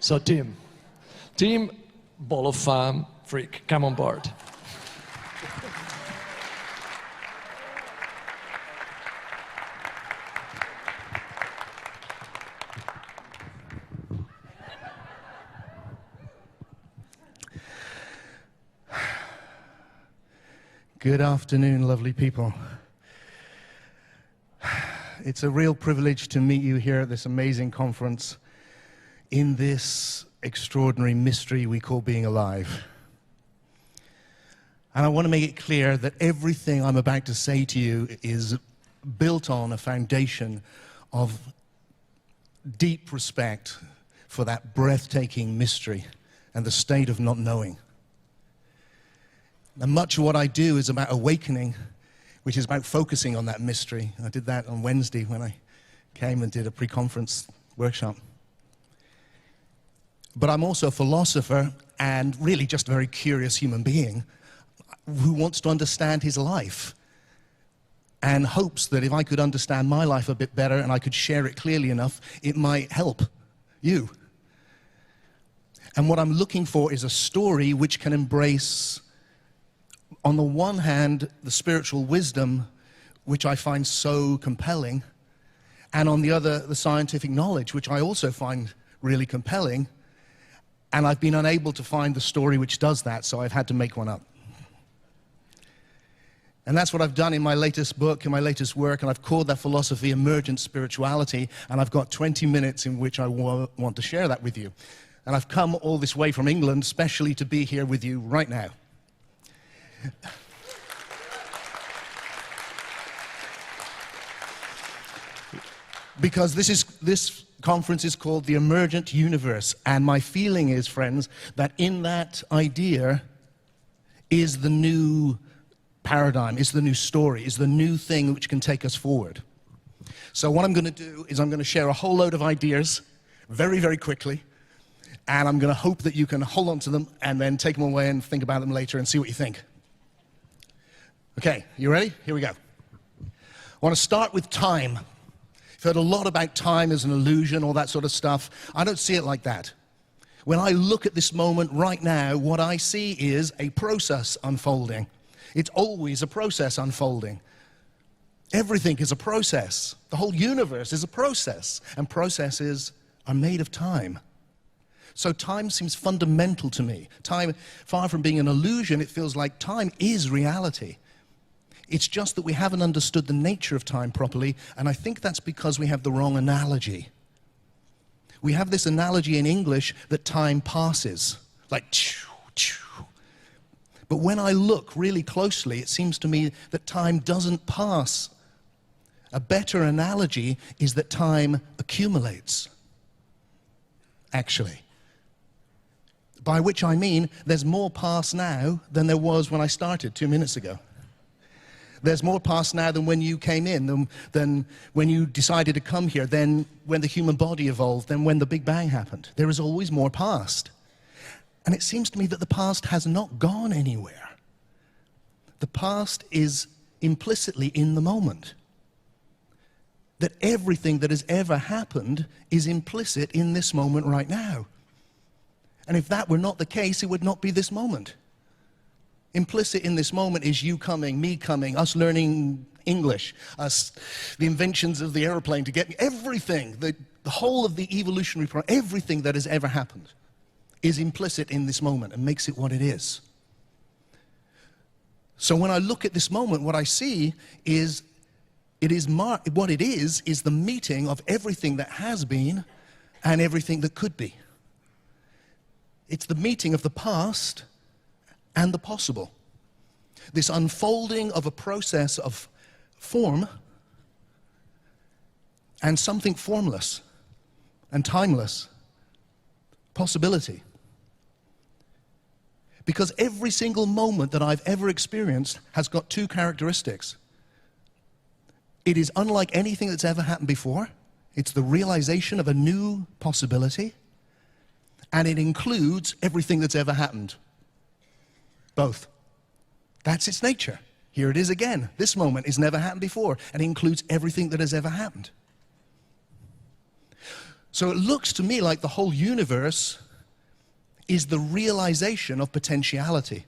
So team Ball of Fame, Freke, come on board. Good afternoon, lovely people. It's a real privilege to meet you here at this amazing conference in this extraordinary mystery we call being alive. And I want to make it clear that everything I'm about to say to you is built on a foundation of deep respect for that breathtaking mystery and the state of not knowing. And much of what I do is about awakening, which is about focusing on that mystery. I did that on Wednesday when I came and did a pre-conference workshop. But I'm also a philosopher and really just a very curious human being who wants to understand his life and hopes that if I could understand my life a bit better and I could share it clearly enough, it might help you. And what I'm looking for is a story which can embrace, on the one hand, the spiritual wisdom, which I find so compelling, and on the other, the scientific knowledge, which I also find really compelling. And I've been unable to find the story which does that, so I've had to make one up. And that's what I've done in my latest book, in my latest work, and I've called that philosophy emergent spirituality, and I've got 20 minutes in which I want to share that with you. And I've come all this way from England, especially to be here with you right now. Because this conference is called the Emergent Universe, and my feeling is, friends, that in that idea is the new paradigm, is the new story, is the new thing which can take us forward. So what I'm going to do is I'm going to share a whole load of ideas very, very quickly, and I'm going to hope that you can hold on to them and then take them away and think about them later and see what you think. Okay, you ready? Here we go. I want to start with time. You've heard a lot about time as an illusion, all that sort of stuff. I don't see it like that. When I look at this moment right now, what I see is a process unfolding. It's always a process unfolding. Everything is a process. The whole universe is a process, and processes are made of time. So time seems fundamental to me. Time, far from being an illusion, it feels like time is reality. It's just that we haven't understood the nature of time properly, and I think that's because we have the wrong analogy. We have this analogy in English that time passes, like choo, choo. But when I look really closely, it seems to me that time doesn't pass. A better analogy is that time accumulates, actually. By which I mean there's more past now than there was when I started 2 minutes ago. There's more past now than when you came in, than when you decided to come here, than when the human body evolved, than when the Big Bang happened. There is always more past. And it seems to me that the past has not gone anywhere. The past is implicitly in the moment. That everything that has ever happened is implicit in this moment right now. And if that were not the case, it would not be this moment. Implicit in this moment is you coming, me coming, us learning English, us, the inventions of the airplane to get me, everything, the whole of the evolutionary process, everything that has ever happened is implicit in this moment and makes it what it is. So when I look at this moment, what I see is, what it is the meeting of everything that has been and everything that could be. It's the meeting of the past and the possible. This unfolding of a process of form and something formless and timeless, possibility. Because every single moment that I've ever experienced has got two characteristics. It is unlike anything that's ever happened before. It's the realization of a new possibility, and it includes everything that's ever happened. Both. That's its nature. Here it is again. This moment has never happened before, and it includes everything that has ever happened. So it looks to me like the whole universe is the realization of potentiality.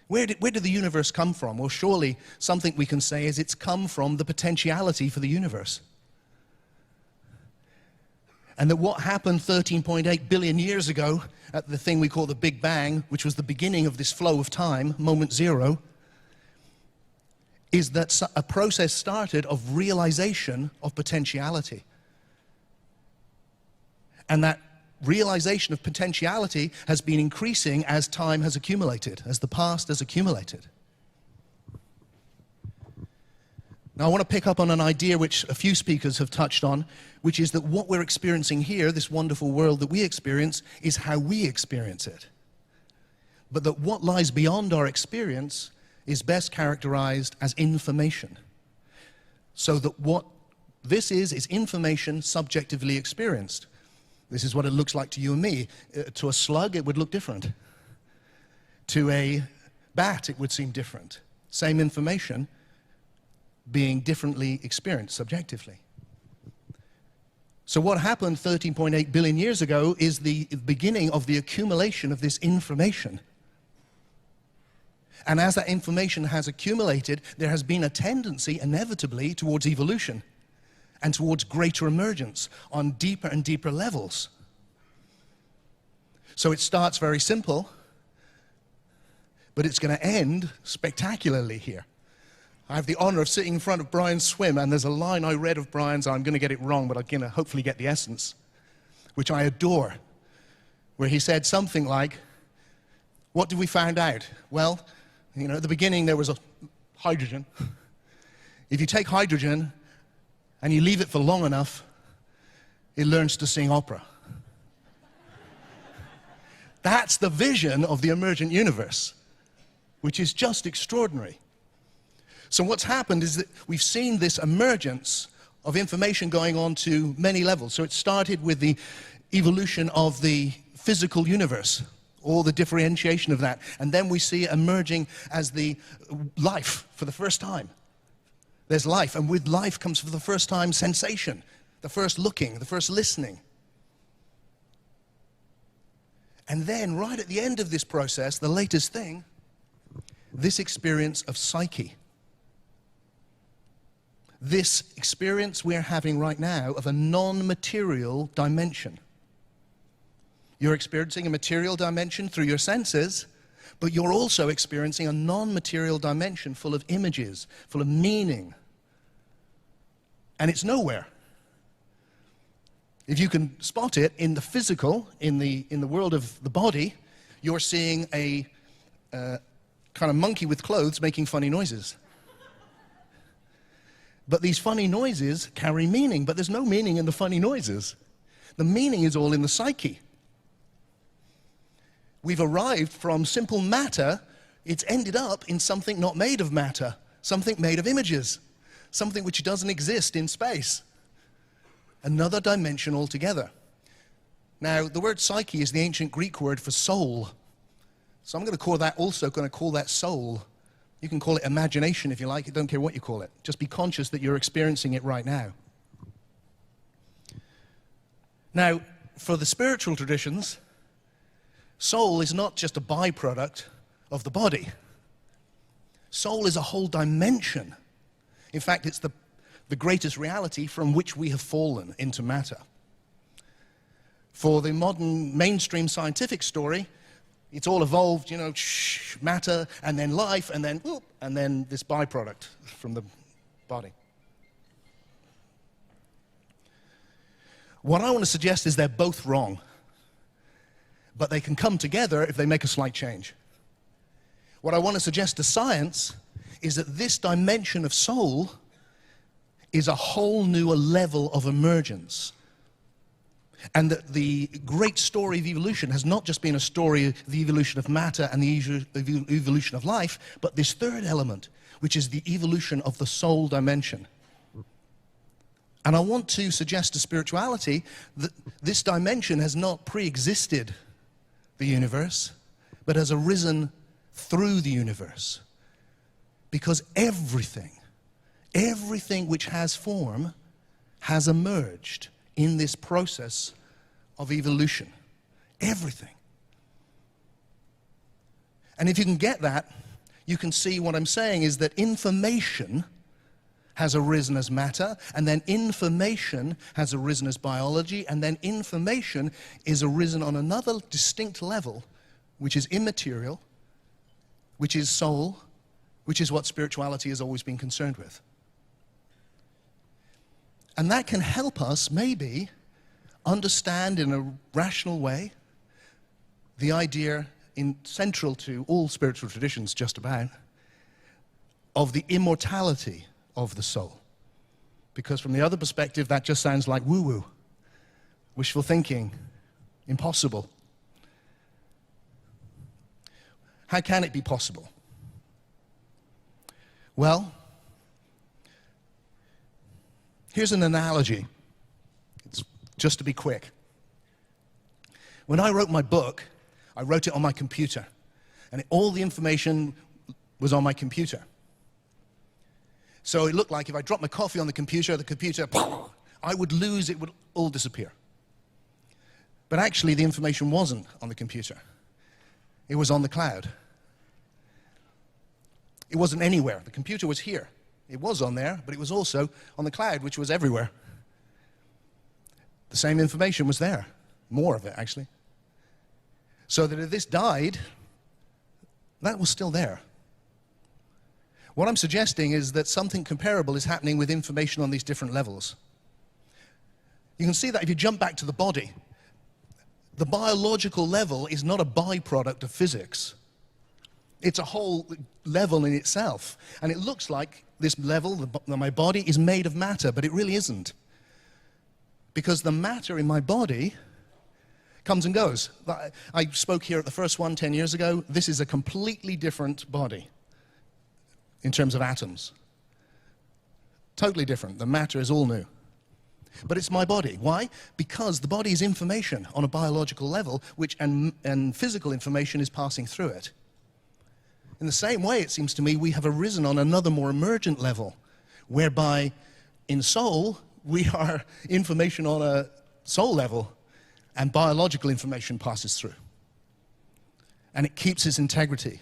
Where did the universe come from? Well, surely something we can say is it's come from the potentiality for the universe. And that what happened 13.8 billion years ago at the thing we call the Big Bang, which was the beginning of this flow of time, moment zero, is that a process started of realization of potentiality. And that realization of potentiality has been increasing as time has accumulated, as the past has accumulated. Now I want to pick up on an idea which a few speakers have touched on, which is that what we're experiencing here, this wonderful world that we experience, is how we experience it. But that what lies beyond our experience is best characterized as information. So that what this is information subjectively experienced. This is what it looks like to you and me. To a slug, it would look different. To a bat, it would seem different. Same information being differently experienced subjectively. So what happened 13.8 billion years ago is the beginning of the accumulation of this information. And as that information has accumulated, there has been a tendency, inevitably, towards evolution and towards greater emergence on deeper and deeper levels. So it starts very simple, but it's going to end spectacularly here. I have the honor of sitting in front of Brian's swim, and there's a line I read of Brian's, I'm going to get it wrong, but I'm going to hopefully get the essence, which I adore, where he said something like, what did we find out? Well, you know, at the beginning there was a hydrogen. If you take hydrogen and you leave it for long enough, it learns to sing opera. That's the vision of the emergent universe, which is just extraordinary. So what's happened is that we've seen this emergence of information going on to many levels. So it started with the evolution of the physical universe, all the differentiation of that. And then we see it emerging as the life for the first time. There's life, and with life comes for the first time sensation, the first looking, the first listening. And then right at the end of this process, the latest thing, this experience of psyche. This experience we're having right now of a non-material dimension. You're experiencing a material dimension through your senses, but you're also experiencing a non-material dimension full of images, full of meaning. And it's nowhere. If you can spot it in the physical, in the world of the body, you're seeing a kind of monkey with clothes making funny noises. But these funny noises carry meaning, but there's no meaning in the funny noises. The meaning is all in the psyche. We've arrived from simple matter, it's ended up in something not made of matter, something made of images, something which doesn't exist in space. Another dimension altogether. Now, the word psyche is the ancient Greek word for soul. So I'm going to call that soul. You can call it imagination if you like, I don't care what you call it. Just be conscious that you're experiencing it right now. Now, for the spiritual traditions, soul is not just a byproduct of the body. Soul is a whole dimension. In fact, it's the greatest reality from which we have fallen into matter. For the modern mainstream scientific story, it's all evolved, you know, matter, and then life, and then this byproduct from the body. What I want to suggest is they're both wrong, but they can come together if they make a slight change. What I want to suggest to science is that this dimension of soul is a whole new level of emergence. And that the great story of evolution has not just been a story of the evolution of matter and the evolution of life, but this third element, which is the evolution of the soul dimension. And I want to suggest to spirituality that this dimension has not pre-existed the universe, but has arisen through the universe. Because everything which has form has emerged in this process of evolution. Everything. And if you can get that, you can see what I'm saying is that information has arisen as matter, and then information has arisen as biology, and then information is arisen on another distinct level, which is immaterial, which is soul, which is what spirituality has always been concerned with. And that can help us maybe understand in a rational way the idea central to all spiritual traditions just about of the immortality of the soul. Because from the other perspective, that just sounds like woo-woo, wishful thinking, impossible. How can it be possible? Well, here's an analogy. It's just to be quick. When I wrote my book, I wrote it on my computer, and all the information was on my computer. So it looked like if I dropped my coffee on the computer, I would lose, it would all disappear. But actually, the information wasn't on the computer. It was on the cloud. It wasn't anywhere. The computer was here. It was on there, but it was also on the cloud, which was everywhere. The same information was there. More of it, actually. So that if this died, that was still there. What I'm suggesting is that something comparable is happening with information on these different levels. You can see that if you jump back to the body, the biological level is not a byproduct of physics. It's a whole level in itself. And it looks like this level, my body, is made of matter, but it really isn't. Because the matter in my body comes and goes. I spoke here at the first one 10 years ago. This is a completely different body in terms of atoms. Totally different. The matter is all new. But it's my body. Why? Because the body is information on a biological level, and physical information is passing through it. In the same way, it seems to me, we have arisen on another more emergent level, whereby in soul, we are information on a soul level, and biological information passes through. And it keeps its integrity.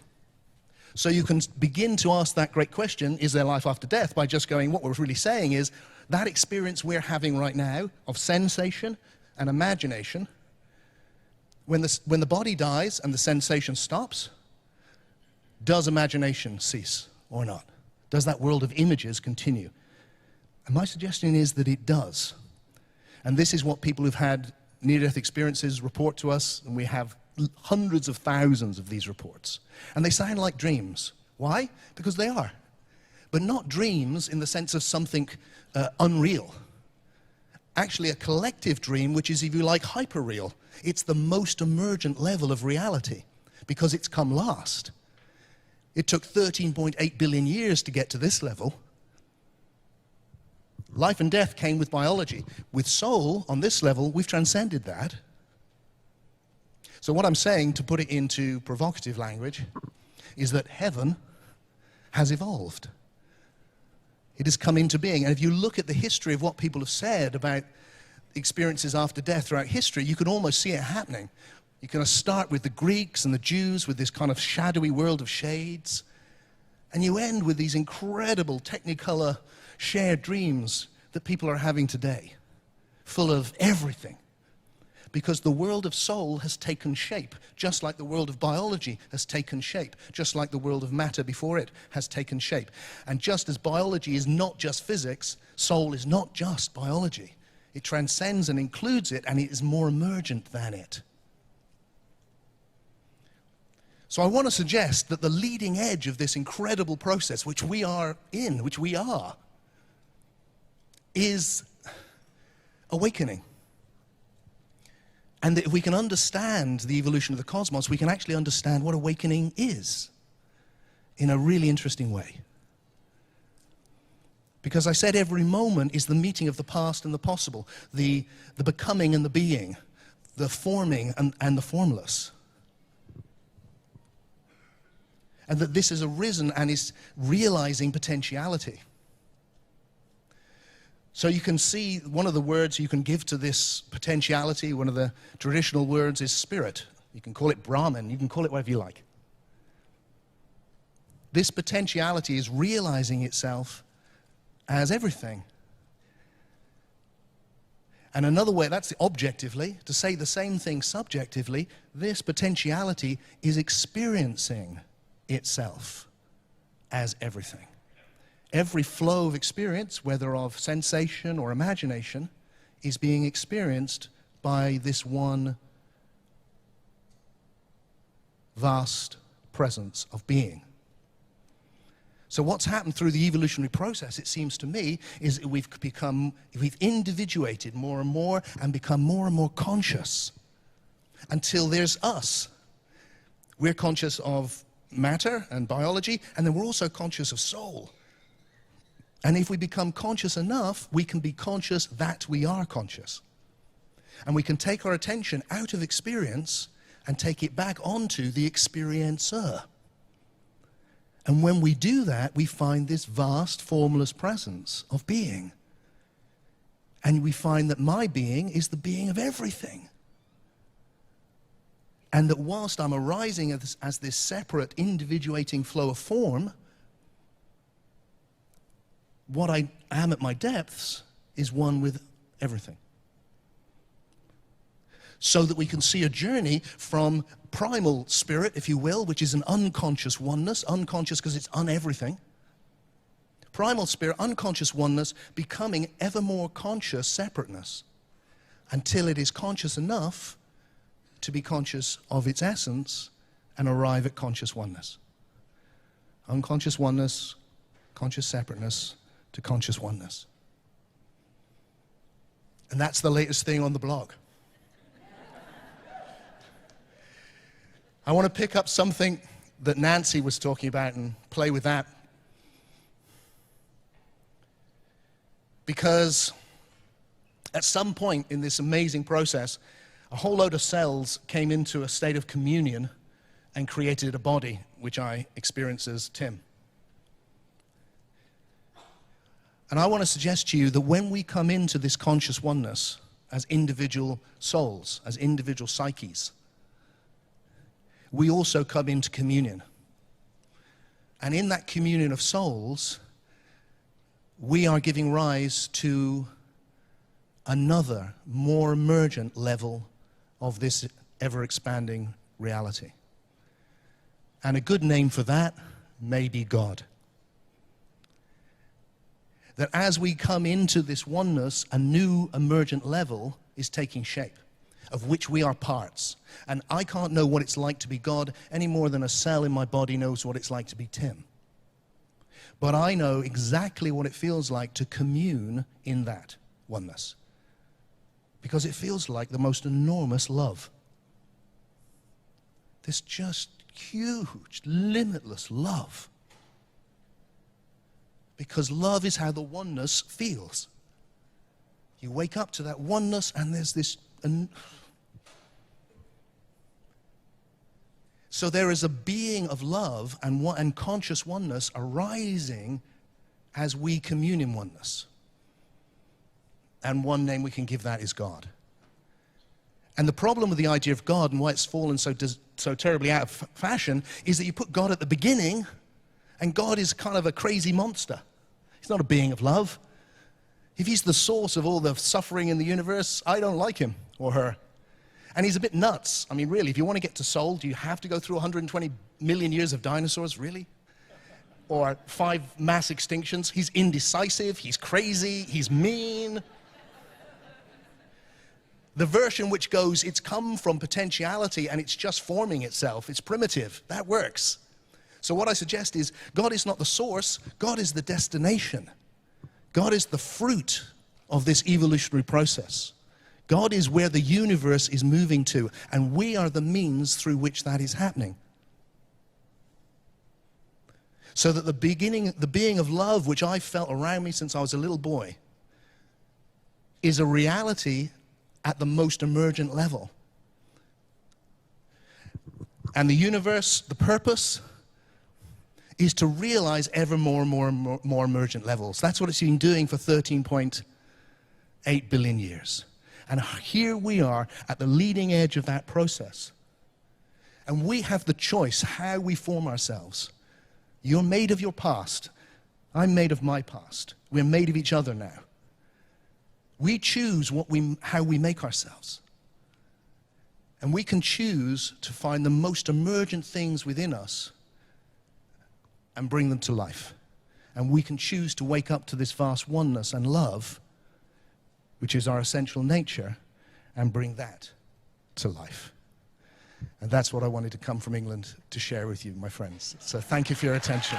So you can begin to ask that great question, is there life after death, by just going, what we're really saying is, that experience we're having right now of sensation and imagination, when the body dies and the sensation stops, does imagination cease or not? Does that world of images continue? And my suggestion is that it does. And this is what people who've had near-death experiences report to us, and we have hundreds of thousands of these reports. And they sound like dreams. Why? Because they are. But not dreams in the sense of something unreal. Actually, a collective dream, which is, if you like, hyper-real. It's the most emergent level of reality, because it's come last. It took 13.8 billion years to get to this level. Life and death came with biology. With soul, on this level, we've transcended that. So what I'm saying, to put it into provocative language, is that heaven has evolved. It has come into being. And if you look at the history of what people have said about experiences after death throughout history, you can almost see it happening. You can start with the Greeks and the Jews with this kind of shadowy world of shades. And you end with these incredible technicolor shared dreams that people are having today, full of everything. Because the world of soul has taken shape, just like the world of biology has taken shape, just like the world of matter before it has taken shape. And just as biology is not just physics, soul is not just biology. It transcends and includes it, and it is more emergent than it. So I want to suggest that the leading edge of this incredible process, which we are in, which we are, is awakening. And that if we can understand the evolution of the cosmos, we can actually understand what awakening is in a really interesting way. Because I said every moment is the meeting of the past and the possible, the becoming and the being, the forming and the formless. And that this has arisen and is realizing potentiality. So you can see one of the words you can give to this potentiality, one of the traditional words is spirit. You can call it Brahman, you can call it whatever you like. This potentiality is realizing itself as everything. And another way, that's objectively, to say the same thing subjectively, this potentiality is experiencing itself as everything. Every flow of experience, whether of sensation or imagination, is being experienced by this one vast presence of being. So what's happened through the evolutionary process, it seems to me, is we've individuated more and more and become more and more conscious until there's us. We're conscious of matter and biology, and then we're also conscious of soul. And if we become conscious enough, we can be conscious that we are conscious. And we can take our attention out of experience and take it back onto the experiencer. And when we do that, we find this vast, formless presence of being. And we find that my being is the being of everything. And that whilst I'm arising as this separate, individuating flow of form, what I am at my depths is one with everything. So that we can see a journey from primal spirit, if you will, which is an unconscious oneness, unconscious because it's un-everything. Primal spirit, unconscious oneness, becoming ever more conscious separateness until it is conscious enough to be conscious of its essence and arrive at conscious oneness. Unconscious oneness, conscious separateness, to conscious oneness. And that's the latest thing on the blog. I want to pick up something that Nancy was talking about and play with that. Because at some point in this amazing process, a whole load of cells came into a state of communion and created a body, which I experience as Tim. And I want to suggest to you that when we come into this conscious oneness as individual souls, as individual psyches, we also come into communion. And in that communion of souls, we are giving rise to another, more emergent level of this ever-expanding reality. And a good name for that may be God. That as we come into this oneness, a new emergent level is taking shape, of which we are parts. And I can't know what it's like to be God any more than a cell in my body knows what it's like to be Tim. But I know exactly what it feels like to commune in that oneness. Because it feels like the most enormous love. This just huge, limitless love. Because love is how the oneness feels. You wake up to that oneness and there's this... So there is a being of love and conscious oneness arising as we commune in oneness. And one name we can give that is God. And the problem with the idea of God and why it's fallen so terribly out of fashion is that you put God at the beginning, and God is kind of a crazy monster. He's not a being of love. If he's the source of all the suffering in the universe, I don't like him or her. And he's a bit nuts. I mean, really, if you want to get to soul, do you have to go through 120 million years of dinosaurs, really? Or 5 mass extinctions? He's indecisive, he's crazy, he's mean. The version which goes, it's come from potentiality and it's just forming itself, it's primitive, that works. So what I suggest is, God is not the source, God is the destination. God is the fruit of this evolutionary process. God is where the universe is moving to, and we are the means through which that is happening. So that the being of love, which I felt around me since I was a little boy, is a reality at the most emergent level. And the universe, the purpose, is to realize ever more and more and more emergent levels. That's what it's been doing for 13.5 8 billion years. And here we are at the leading edge of that process. And we have the choice how we form ourselves. You're made of your past. I'm made of my past. We're made of each other now. We choose how we make ourselves. And we can choose to find the most emergent things within us and bring them to life. And we can choose to wake up to this vast oneness and love, which is our essential nature, and bring that to life. And that's what I wanted to come from England to share with you, my friends. So thank you for your attention.